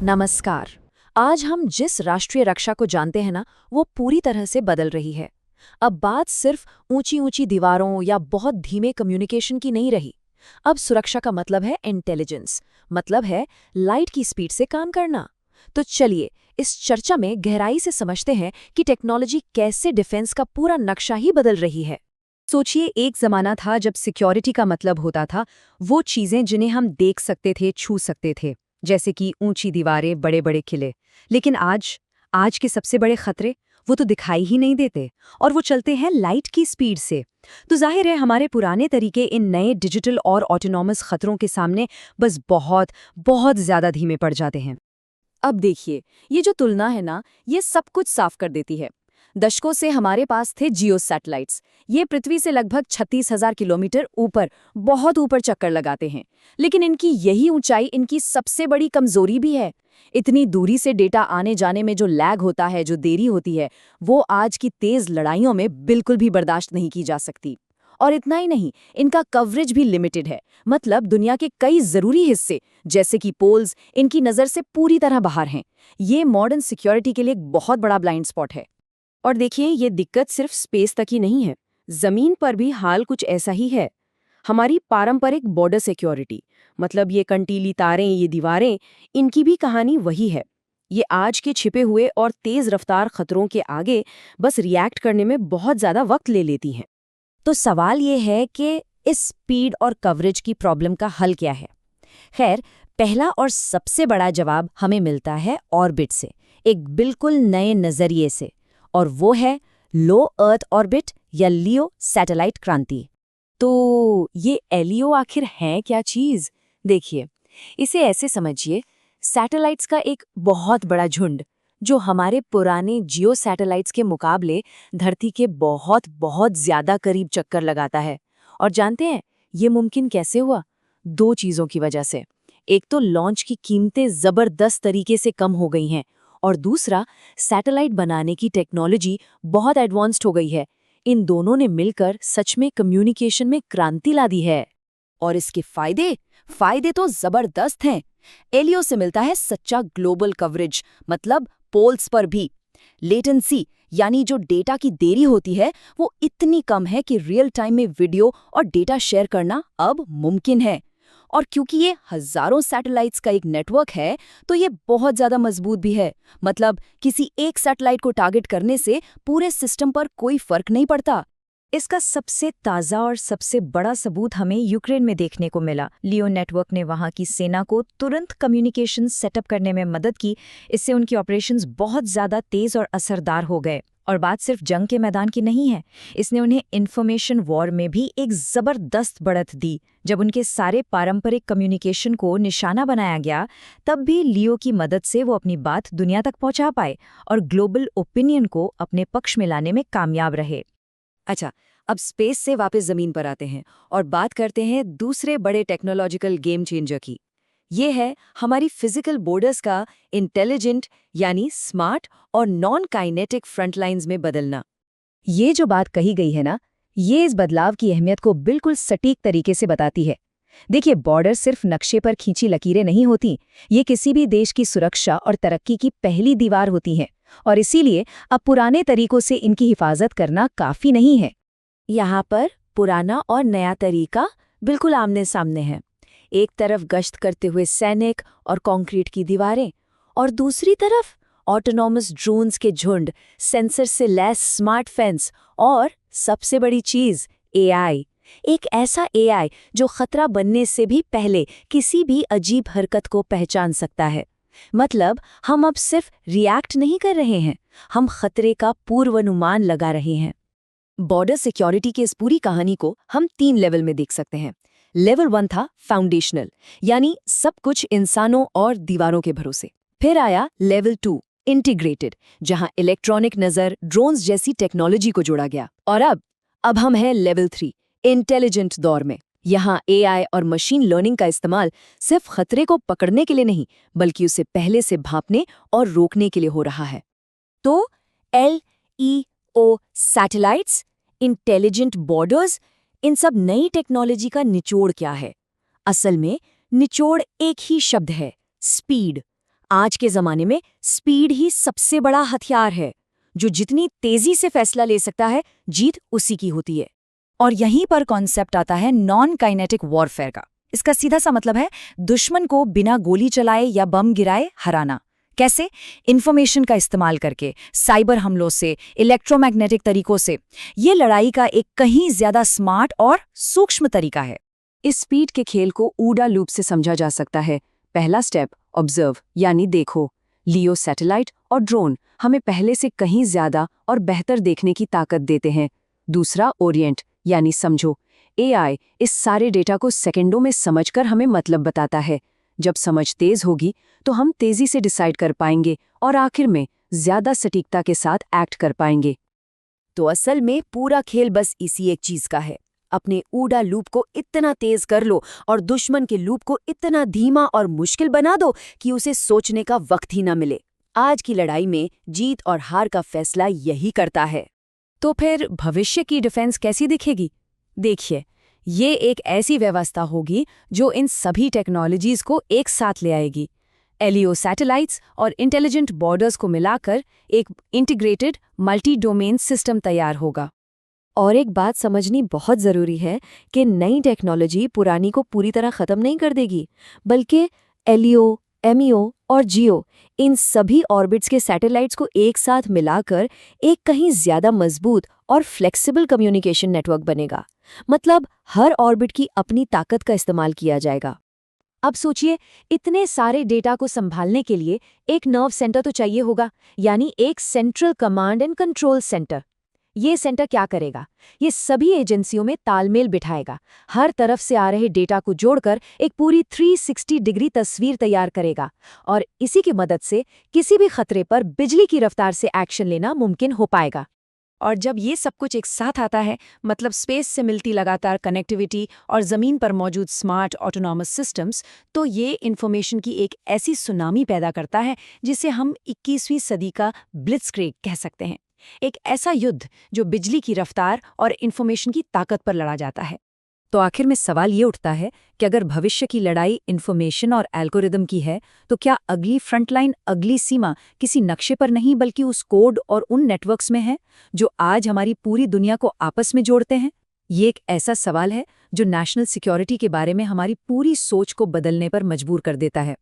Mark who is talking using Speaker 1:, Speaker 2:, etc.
Speaker 1: नमस्कार। आज हम जिस राष्ट्रीय रक्षा को जानते हैं ना, वो पूरी तरह से बदल रही है। अब बात सिर्फ ऊंची ऊंची दीवारों या बहुत धीमे कम्युनिकेशन की नहीं रही। अब सुरक्षा का मतलब है इंटेलिजेंस, मतलब है लाइट की स्पीड से काम करना। तो चलिए इस चर्चा में गहराई से समझते हैं कि टेक्नोलॉजी कैसे डिफेंस का पूरा नक्शा ही बदल रही है।
Speaker 2: सोचिए, एक जमाना था जब सिक्योरिटी का मतलब होता था वो चीजें जिन्हें हम देख सकते थे, छू सकते थे, जैसे कि ऊंची दीवारें, बड़े बड़े किले। लेकिन आज के सबसे बड़े खतरे वो तो दिखाई ही नहीं देते, और वो चलते हैं लाइट की स्पीड से। तो जाहिर है हमारे पुराने तरीके इन नए डिजिटल और ऑटोनॉमस खतरों के सामने बस बहुत बहुत ज्यादा धीमे पड़ जाते हैं।
Speaker 1: अब देखिए, ये जो तुलना है ना, ये सब कुछ साफ कर देती है। दशकों से हमारे पास थे जियो सैटेलाइट्स। ये पृथ्वी से लगभग 36,000 किलोमीटर ऊपर, बहुत ऊपर चक्कर लगाते हैं। लेकिन इनकी यही ऊंचाई इनकी सबसे बड़ी कमजोरी भी है। इतनी दूरी से डेटा आने जाने में जो लैग होता है, जो देरी होती है, वो आज की तेज लड़ाइयों में बिल्कुल भी बर्दाश्त नहीं की जा सकती। और इतना ही नहीं, इनका कवरेज भी लिमिटेड है। मतलब दुनिया के कई जरूरी हिस्से, जैसे कि पोल्स, इनकी नज़र से पूरी तरह बाहर हैं। ये मॉडर्न सिक्योरिटी के लिए एक बहुत बड़ा ब्लाइंड स्पॉट है।
Speaker 2: और देखिए, ये दिक्कत सिर्फ स्पेस तक ही नहीं है, जमीन पर भी हाल कुछ ऐसा ही है। हमारी पारंपरिक बॉर्डर सिक्योरिटी, मतलब ये कंटीली तारें, ये दीवारें, इनकी भी कहानी वही है। ये आज के छिपे हुए और तेज रफ्तार खतरों के आगे बस रिएक्ट करने में बहुत ज्यादा वक्त ले लेती हैं।
Speaker 1: तो सवाल ये है कि इस स्पीड और कवरेज की प्रॉब्लम का हल क्या है? खैर, पहला और सबसे बड़ा जवाब हमें मिलता है ऑर्बिट से, एक बिल्कुल नए नजरिए से। और वो है लो अर्थ ऑर्बिट या लियो सैटेलाइट क्रांति। तो ये एलियो आखिर है क्या चीज? देखिए, इसे ऐसे समझिए, सैटेलाइट्स का एक बहुत बड़ा झुंड जो हमारे पुराने जियो सैटेलाइट्स के मुकाबले धरती के बहुत बहुत ज्यादा करीब चक्कर लगाता है। और जानते हैं ये मुमकिन कैसे हुआ? दो चीजों की वजह से। एक तो लॉन्च की कीमतें जबरदस्त तरीके से कम हो गई हैं, और दूसरा सैटेलाइट बनाने की टेक्नोलॉजी बहुत एडवांस्ड हो गई है। इन दोनों ने मिलकर सच में कम्युनिकेशन में क्रांति ला दी है। और इसके फायदे तो जबरदस्त हैं। एलियो से मिलता है सच्चा ग्लोबल कवरेज, मतलब पोल्स पर भी। लेटेंसी, यानी जो डेटा की देरी होती है, वो इतनी कम है कि रियल टाइम में वीडियो और डेटा शेयर करना अब मुमकिन है। और क्योंकि ये हजारों सैटेलाइट्स का एक नेटवर्क है, तो ये बहुत ज्यादा मजबूत भी है। मतलब किसी एक सैटेलाइट को टारगेट करने से पूरे सिस्टम पर कोई फर्क नहीं पड़ता।
Speaker 2: इसका सबसे ताज़ा और सबसे बड़ा सबूत हमें यूक्रेन में देखने को मिला। लियो नेटवर्क ने वहां की सेना को तुरंत कम्युनिकेशन सेटअप करने में मदद की। इससे उनके ऑपरेशंस बहुत ज़्यादा तेज़ और असरदार हो गए। और बात सिर्फ जंग के मैदान की नहीं है, इसने उन्हें इन्फॉर्मेशन वॉर में भी एक ज़बरदस्त बढ़त दी। जब उनके सारे पारंपरिक कम्युनिकेशन को निशाना बनाया गया, तब भी लियो की मदद से वो अपनी बात दुनिया तक पहुंचा पाए और ग्लोबल ओपिनियन को अपने पक्ष में लाने में कामयाब रहे।
Speaker 1: अच्छा, अब स्पेस से वापस जमीन पर आते हैं और बात करते हैं दूसरे बड़े टेक्नोलॉजिकल गेम चेंजर की। ये है हमारी फिजिकल बॉर्डर्स का इंटेलिजेंट, यानी स्मार्ट और नॉन काइनेटिक फ्रंटलाइंस में बदलना।
Speaker 2: ये जो बात कही गई है ना, ये इस बदलाव की अहमियत को बिल्कुल सटीक तरीके से बताती है। देखिए, बॉर्डर सिर्फ नक्शे पर खींची लकीरें नहीं होती, ये किसी भी देश की सुरक्षा और तरक्की की पहली दीवार होती हैं। और इसीलिए अब पुराने तरीकों से इनकी हिफाजत करना काफी नहीं है।
Speaker 1: यहाँ पर पुराना और नया तरीका बिल्कुल आमने सामने है। एक तरफ गश्त करते हुए सैनिक और कंक्रीट की दीवारें, और दूसरी तरफ ऑटोनॉमस ड्रोन्स के झुंड, सेंसर से लैस स्मार्ट फेंस, और सबसे बड़ी चीज एआई। एक ऐसा एआई जो खतरा बनने से भी पहले किसी भी अजीब हरकत को पहचान सकता है। मतलब हम अब सिर्फ रिएक्ट नहीं कर रहे हैं, हम खतरे का पूर्वानुमान लगा रहे हैं। बॉर्डर सिक्योरिटी की इस पूरी कहानी को हम 3 लेवल में देख सकते हैं। लेवल 1 था फाउंडेशनल, यानी सब कुछ इंसानों और दीवारों के भरोसे। फिर आया लेवल 2 इंटीग्रेटेड, जहां इलेक्ट्रॉनिक नजर, ड्रोन्स जैसी टेक्नोलॉजी को जोड़ा गया। और अब हम हैं लेवल 3 इंटेलिजेंट दौर में। यहाँ एआई और मशीन लर्निंग का इस्तेमाल सिर्फ खतरे को पकड़ने के लिए नहीं, बल्कि उसे पहले से भांपने और रोकने के लिए हो रहा है। तो LEO सैटेलाइट्स, इंटेलिजेंट बॉर्डर्स, इन सब नई टेक्नोलॉजी का निचोड़ क्या है? असल में निचोड़ एक ही शब्द है, स्पीड। आज के ज़माने में स्पीड ही सबसे बड़ा हथियार है। जो जितनी तेज़ी से फैसला ले सकता है, जीत उसी की होती है।
Speaker 2: और यहीं पर कॉन्सेप्ट आता है नॉन काइनेटिक वॉरफेयर का। इसका सीधा सा मतलब है दुश्मन को बिना गोली चलाए या बम गिराए हराना। कैसे? इन्फॉर्मेशन का इस्तेमाल करके, साइबर हमलों से, इलेक्ट्रोमैग्नेटिक तरीकों से। ये लड़ाई का एक कहीं ज्यादा स्मार्ट और सूक्ष्म तरीका है।
Speaker 3: इस स्पीड के खेल को ऊडा लूप से समझा जा सकता है। पहला स्टेप ऑब्जर्व यानी देखो। लियो सैटेलाइट और ड्रोन हमें पहले से कहीं ज्यादा और बेहतर देखने की ताकत देते हैं। दूसरा ओरिएंट यानी समझो। एआई इस सारे डेटा को सेकंडों में समझकर हमें मतलब बताता है। जब समझ तेज होगी तो हम तेजी से डिसाइड कर पाएंगे और आखिर में ज्यादा सटीकता के साथ एक्ट कर पाएंगे।
Speaker 1: तो असल में पूरा खेल बस इसी एक चीज का है। अपने ऊडा लूप को इतना तेज कर लो और दुश्मन के लूप को इतना धीमा और मुश्किल बना दो कि उसे सोचने का वक्त ही ना मिले। आज की लड़ाई में जीत और हार का फैसला यही करता है।
Speaker 2: तो फिर भविष्य की डिफेंस कैसी दिखेगी? देखिए, ये एक ऐसी व्यवस्था होगी जो इन सभी टेक्नोलॉजीज को एक साथ ले आएगी। एलईओ सैटेलाइट्स और इंटेलिजेंट बॉर्डर्स को मिलाकर एक इंटीग्रेटेड मल्टी डोमेन सिस्टम तैयार होगा।
Speaker 1: और एक बात समझनी बहुत ज़रूरी है कि नई टेक्नोलॉजी पुरानी को पूरी तरह ख़त्म नहीं कर देगी, बल्कि एलईओ, एमईओ और जियो इन सभी ऑर्बिट्स के सैटेलाइट्स को एक साथ मिलाकर एक कहीं ज़्यादा मजबूत और फ्लेक्सिबल कम्युनिकेशन नेटवर्क बनेगा। मतलब हर ऑर्बिट की अपनी ताकत का इस्तेमाल किया जाएगा। अब सोचिए, इतने सारे डेटा को संभालने के लिए एक नर्व सेंटर तो चाहिए होगा, यानी एक central command and control centre. ये सेंटर क्या करेगा? ये सभी एजेंसियों में तालमेल बिठाएगा, हर तरफ से आ रहे डेटा को जोड़कर एक पूरी 360 डिग्री तस्वीर तैयार करेगा और इसी की मदद से किसी भी खतरे पर बिजली की रफ्तार से एक्शन लेना मुमकिन हो पाएगा।
Speaker 2: और जब ये सब कुछ एक साथ आता है, मतलब स्पेस से मिलती लगातार कनेक्टिविटी और ज़मीन पर मौजूद स्मार्ट ऑटोनॉमस सिस्टम्स, तो ये इन्फॉर्मेशन की एक ऐसी सुनामी पैदा करता है जिसे हम 21वीं सदी का ब्लिट्जक्रिग कह सकते हैं। एक ऐसा युद्ध जो बिजली की रफ्तार और इन्फॉर्मेशन की ताकत पर लड़ा जाता है।
Speaker 1: तो आखिर में सवाल ये उठता है कि अगर भविष्य की लड़ाई इन्फॉर्मेशन और एल्गोरिदम की है, तो क्या अगली फ्रंटलाइन, अगली सीमा किसी नक्शे पर नहीं बल्कि उस कोड और उन नेटवर्क्स में है जो आज हमारी पूरी दुनिया को आपस में जोड़ते हैं? ये एक ऐसा सवाल है जो नेशनल सिक्योरिटी के बारे में हमारी पूरी सोच को बदलने पर मजबूर कर देता है।